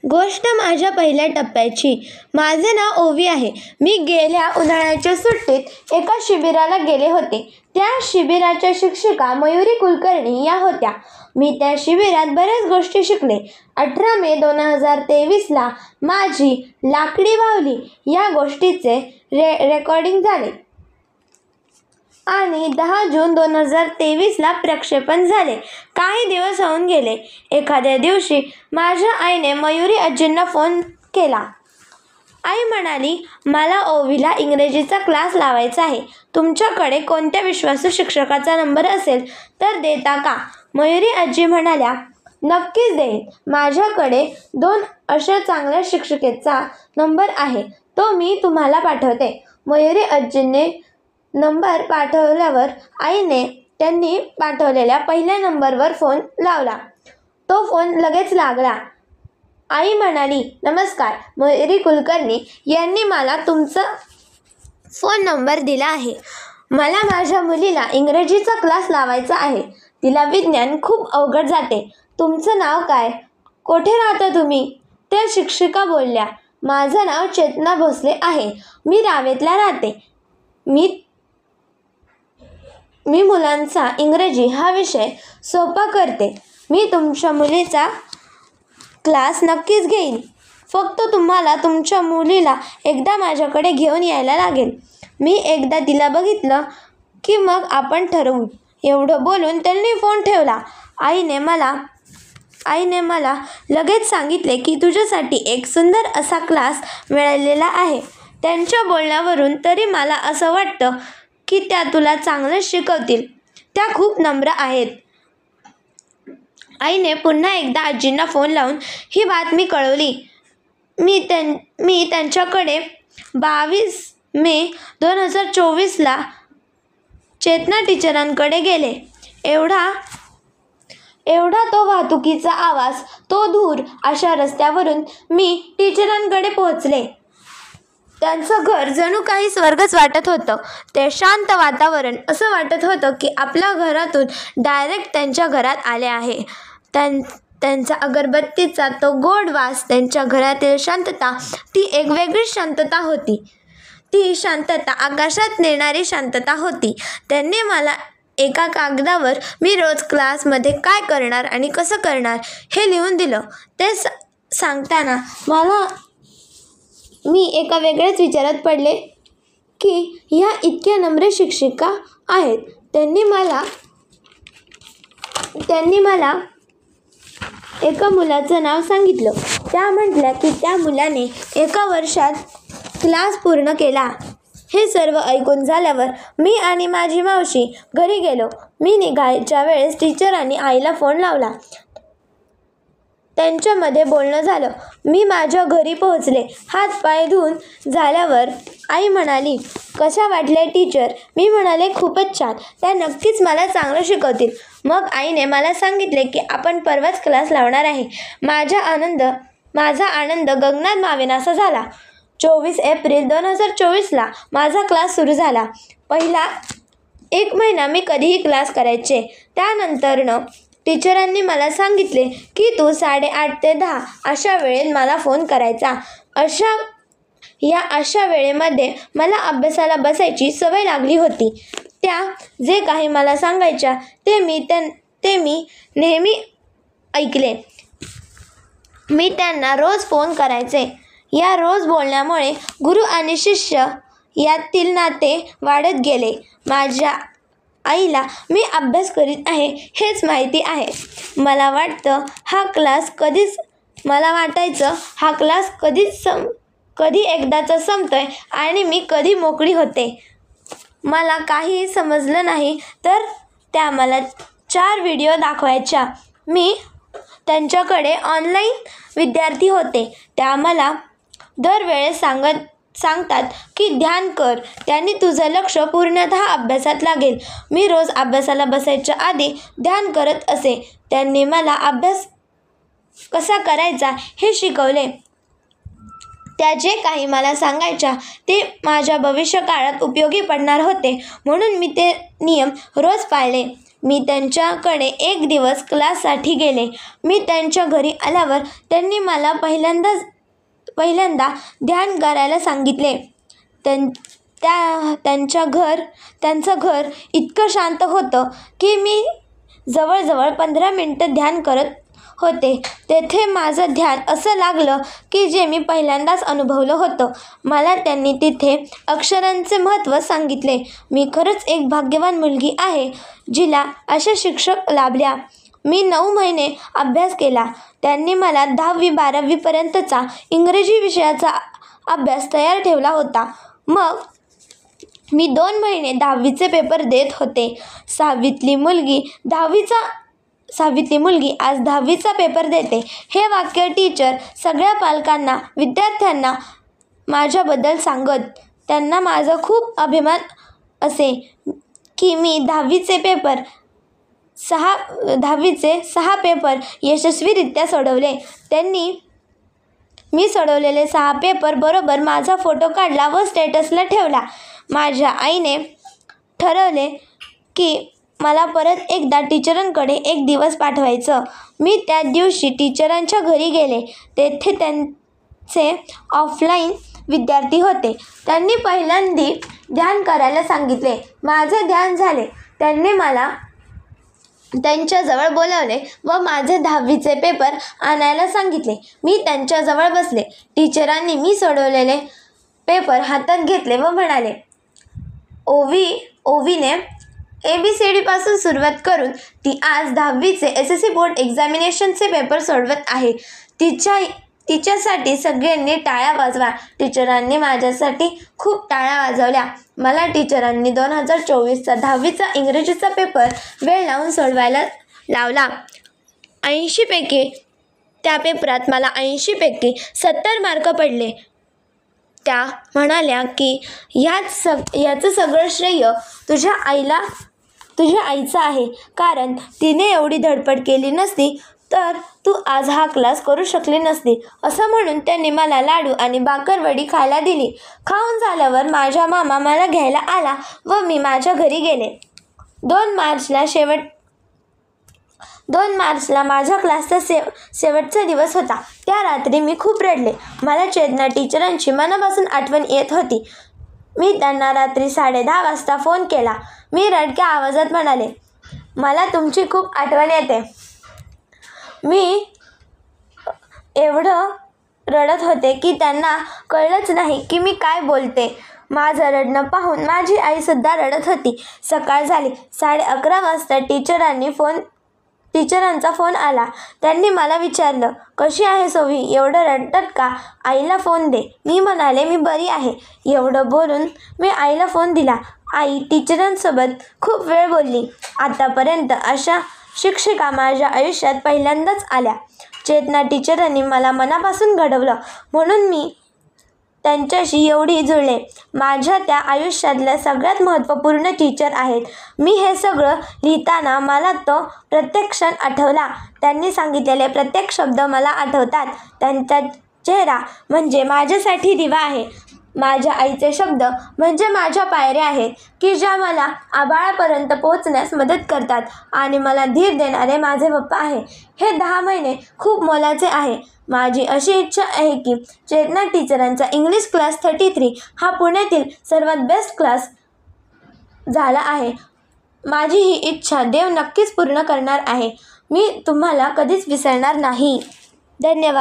गोष्ट माझ्या पहिल्या टप्प्याची. माझे नाव ओवी आहे. मी गेल्या उन्हाळ्याच्या सुट्टीत एका शिबिराला गेले होते. त्या शिबिराच्या शिक्षिका मयुरी कुलकर्णी या होत्या. मी त्या शिबिरात बऱ्याच गोष्टी शिकले. 18 मे 2023ला माझी लाकडी बाहुली या गोष्टीचे रेकॉर्डिंग झाले आणि 10 जून 2023ला प्रक्षेपण झाले. काही दिवस होऊन गेले. एखाद्या दिवशी माझ्या आईने मयुरी आजींना फोन केला. आई म्हणाली, मला ओवीला इंग्रजीचा क्लास लावायचा आहे. तुमच्याकडे कोणत्या विश्वासू शिक्षकाचा नंबर असेल तर देता का? मयुरी आजी म्हणाल्या, नक्कीच देईन. माझ्याकडे 2 अशा चांगल्या शिक्षिकेचा नंबर आहे. तो मी तुम्हाला पाठवते. मयुरी आजींनी नंबर पाठवल्यावर आईने त्यांनी पाठवलेल्या पहिल्या नंबरवर फोन लावला. तो फोन लगेच लागला. आई म्हणाली, नमस्कार, मयुरी कुलकर्णी यांनी मला तुमचा फोन नंबर दिला आहे. मला माझ्या मुलीला इंग्रजीचा क्लास लावायचा आहे. तिला विज्ञान खूप अवघड जाते. तुमचं नाव काय? कोठे राहता तुम्ही? त्या शिक्षिका बोलल्या, माझं नाव चेतना भोसले आहे. मी रावेतला राहते. मी मुलांचा इंग्रजी हा विषय सोपा करते. मी तुमच्या मुलीचा क्लास नक्कीच घेईन. फक्त तुम्हाला तुमच्या मुलीला एकदा माझ्याकडे घेऊन यायला लागेल. मी एकदा तिला बघितलं की मग आपण ठरवू. एवढं बोलून त्यांनी फोन ठेवला. आईने मला लगेच सांगितले की तुझ्यासाठी एक सुंदर असा क्लास मिळालेला आहे. त्यांच्या बोलण्यावरून तरी मला असं वाटतं की त्या तुला चांगलं शिकवतील. त्या खूप नम्र आहेत. आईने पुन्हा एकदा आजींना फोन लावून ही बातमी कळवली. मी त्यांच्याकडे 22 मे 2024ला चेतना टीचरांकडे गेले. एवढा तो वाहतुकीचा आवाज, तो धूर, अशा रस्त्यावरून मी टीचरांकडे पोहोचले. त्यांचं घर जणू काही स्वर्गच वाटत होतं. ते शांत वातावरण, असं वाटत होतं की आपल्या घरातून डायरेक्ट त्यांच्या घरात आले आहे. त्यांचा अगरबत्तीचा तो गोड वास, त्यांच्या घरातील शांतता, ती एक वेगळीच शांतता होती. ती शांतता आकाशात नेणारी शांतता होती. त्यांनी मला एका कागदावर मी रोज क्लासमध्ये काय करणार आणि कसं करणार हे लिहून दिलं. ते सांगताना मी एका वेगळ्याच विचारात पडले की ह्या इतक्या नम्र शिक्षिका आहेत. त्यांनी मला एका मुलाचं नाव सांगितलं. त्या म्हटल्या की त्या मुलाने एका वर्षात क्लास पूर्ण केला. हे सर्व ऐकून झाल्यावर मी आणि माझी मावशी घरी गेलो. मी निघायच्या वेळेस टीचरांनी आईला फोन लावला. त्यांच्यामध्ये बोलणं झालं. मी माझ्या घरी पोहोचले. हातपाय धुवून झाल्यावर आई म्हणाली, कशा वाटल्या टीचर? मी म्हणाले, खूपच छान. त्या नक्कीच मला चांगलं शिकवतील. मग आईने मला सांगितले की आपण परवाच क्लास लावणार आहे. माझा आनंद गगनात मावेनासा झाला. 24 एप्रिल 2024ला माझा क्लास सुरू झाला. पहिला 1 महिना मी कधीही क्लास करायचे. त्यानंतरनं टीचरांनी मला सांगितले की तू 8:30 ते 10 अशा वेळेत मला फोन करायचा. अशा वेळेमध्ये मला अभ्यासाला बसायची सवय लागली होती. त्या जे काही मला सांगायच्या ते मी नेहमी ऐकले. मी त्यांना रोज फोन करायचे. या रोज बोलण्यामुळे गुरु आणि शिष्य यातील नाते वाढत गेले. माझ्या आईला मी अभ्यास करीत आहे हेच माहिती आहे. मला वाटायचं हा क्लास कधी एकदाचा संपतोय आणि मी कधी मोकळी होते. मला काहीही समजलं नाही तर त्या मला 4 व्हिडिओ दाखवायच्या. मी त्यांच्याकडे ऑनलाईन विद्यार्थी होते. त्या मला दरवेळेस सांगतात की ध्यान कर, त्याने तुझं लक्ष पूर्णतः अभ्यासात लागेल. मी रोज अभ्यासाला बसायच्या आधी ध्यान करत असे. त्यांनी मला अभ्यास कसा करायचा हे शिकवले. त्या जे काही मला सांगायच्या ते माझ्या भविष्यकाळात उपयोगी पडणार होते, म्हणून मी ते नियम रोज पाळले. मी त्यांच्याकडे एक दिवस क्लाससाठी गेले. मी त्यांच्या घरी आल्यावर त्यांनी मला पहिल्यांदा ध्यान करायला सांगितले. त्यांचं घर इतकं शांत होतं की मी जवळजवळ 15 मिनिटं ध्यान करत होते. तेथे माझं ध्यान असं लागलं की जे मी पहिल्यांदाच अनुभवलं होतं. मला त्यांनी तिथे अक्षरांचे महत्त्व सांगितले. मी खरंच एक भाग्यवान मुलगी आहे जिला अशा शिक्षक लाभल्या. मी 9 महिने अभ्यास केला. त्यांनी मला 10वी-12वी पर्यंतचा इंग्रजी विषयाचा अभ्यास तयार ठेवला होता. मग मी 2 महिने 10वीचे पेपर देत होते. 6वीतली मुलगी आज 10वीचा पेपर देते. हे वाक्य टीचर सगळ्या पालकांना, विद्यार्थ्यांना माझ्याबद्दल सांगत. त्यांना माझा खूप अभिमान असे की मी 10वीचे 6 पेपर यशस्वीरित्या सोडवले. त्यांनी मी सोडवलेले 6 पेपर बरोबर माझा फोटो काढला व स्टेटसला ठेवला. माझ्या आईने ठरवले की मला परत एकदा टीचरांकडे एक दिवस पाठवायचं. मी त्या दिवशी टीचरांच्या घरी गेले. तेथे त्यांचे ऑफलाईन विद्यार्थी होते. त्यांनी पहिल्यांदा ध्यान करायला सांगितले. माझे ध्यान झाले. त्यांनी मला त्यांच्याजवळ बोलावले व माझे 10वीचे पेपर आणायला सांगितले. मी त्यांच्याजवळ बसले. टीचरांनी मी सोडवलेले पेपर हातात घेतले व म्हणाले, ओवीने ABCDपासून सुरुवात करून ती आज 10वीचे SSC बोर्ड एक्झामिनेशनचे पेपर सोडवत आहे. तिच्यासाठी सगळ्यांनी टाळ्या वाजवा. टीचरांनी माझ्यासाठी खूप टाळ्या वाजवल्या. मला टीचरांनी 2024चा 10वीचा इंग्रजीचा पेपर वेळ लावून सोडवायला लावला. त्या पेपरात मला 80पैकी 70 मार्क पडले. त्या म्हणाल्या की याचं सगळं श्रेय तुझ्या आईचं आहे, कारण तिने एवढी धडपड केली नसती तर तू आज हा क्लास करू शकली नसती. असं म्हणून त्यांनी मला लाडू आणि बाकरवडी खायला दिली. खाऊन झाल्यावर माझा मामा मला घ्यायला आला व मी माझ्या घरी गेले. 2 मार्चला माझ्या क्लासचा शेवटचा दिवस होता. त्या रात्री मी खूप रडले. मला चेतना टीचरांची मनापासून आठवण येत होती. मी त्यांना रात्री 10:30 वाजता फोन केला. मी रडक्या आवाजात म्हणाले, मला तुमची खूप आठवण येते. मी एवढं रडत होते की त्यांना कळलंच नाही की मी काय बोलते. माझं रडणं पाहून माझी आईसुद्धा रडत होती. सकाळ झाली. 11:30 वाजता टीचरांचा फोन आला. त्यांनी मला विचारलं, कशी आहेस ओवी? एवढं रडतात का? आईला फोन दे. मी म्हणाले, मी बरी आहे. एवढं बोलून मी आईला फोन दिला. आई टीचरांसोबत खूप वेळ बोलली. आतापर्यंत अशा शिक्षिका माझ्या आयुष्यात पहिल्यांदाच आल्या. चेतना टीचरांनी मला मनापासून घडवलं म्हणून मी त्यांच्याशी एवढी जुळले. माझ्या त्या आयुष्यातल्या सगळ्यात महत्त्वपूर्ण टीचर आहेत. मी हे सगळं लिहिताना मला तो प्रत्येक क्षण आठवला. त्यांनी सांगितलेले प्रत्येक शब्द मला आठवतात. त्यांचा चेहरा म्हणजे माझ्यासाठी दिवा आहे. माझ्या आईचे शब्द म्हणजे माझ्या पायऱ्या आहेत की ज्या मला आभाळापर्यंत पोहोचण्यास मदत करतात. आणि मला धीर देणारे माझे पप्पा आहे. हे 10 महिने खूप मोलाचे आहे. माझी अशी इच्छा आहे की चेतना टीचरांचा इंग्लिश क्लास 33 हा पुण्यातील सर्वात बेस्ट क्लास झाला आहे. माझी ही इच्छा देव नक्कीच पूर्ण करणार आहे. मी तुम्हाला कधीच विसरणार नाही. धन्यवाद.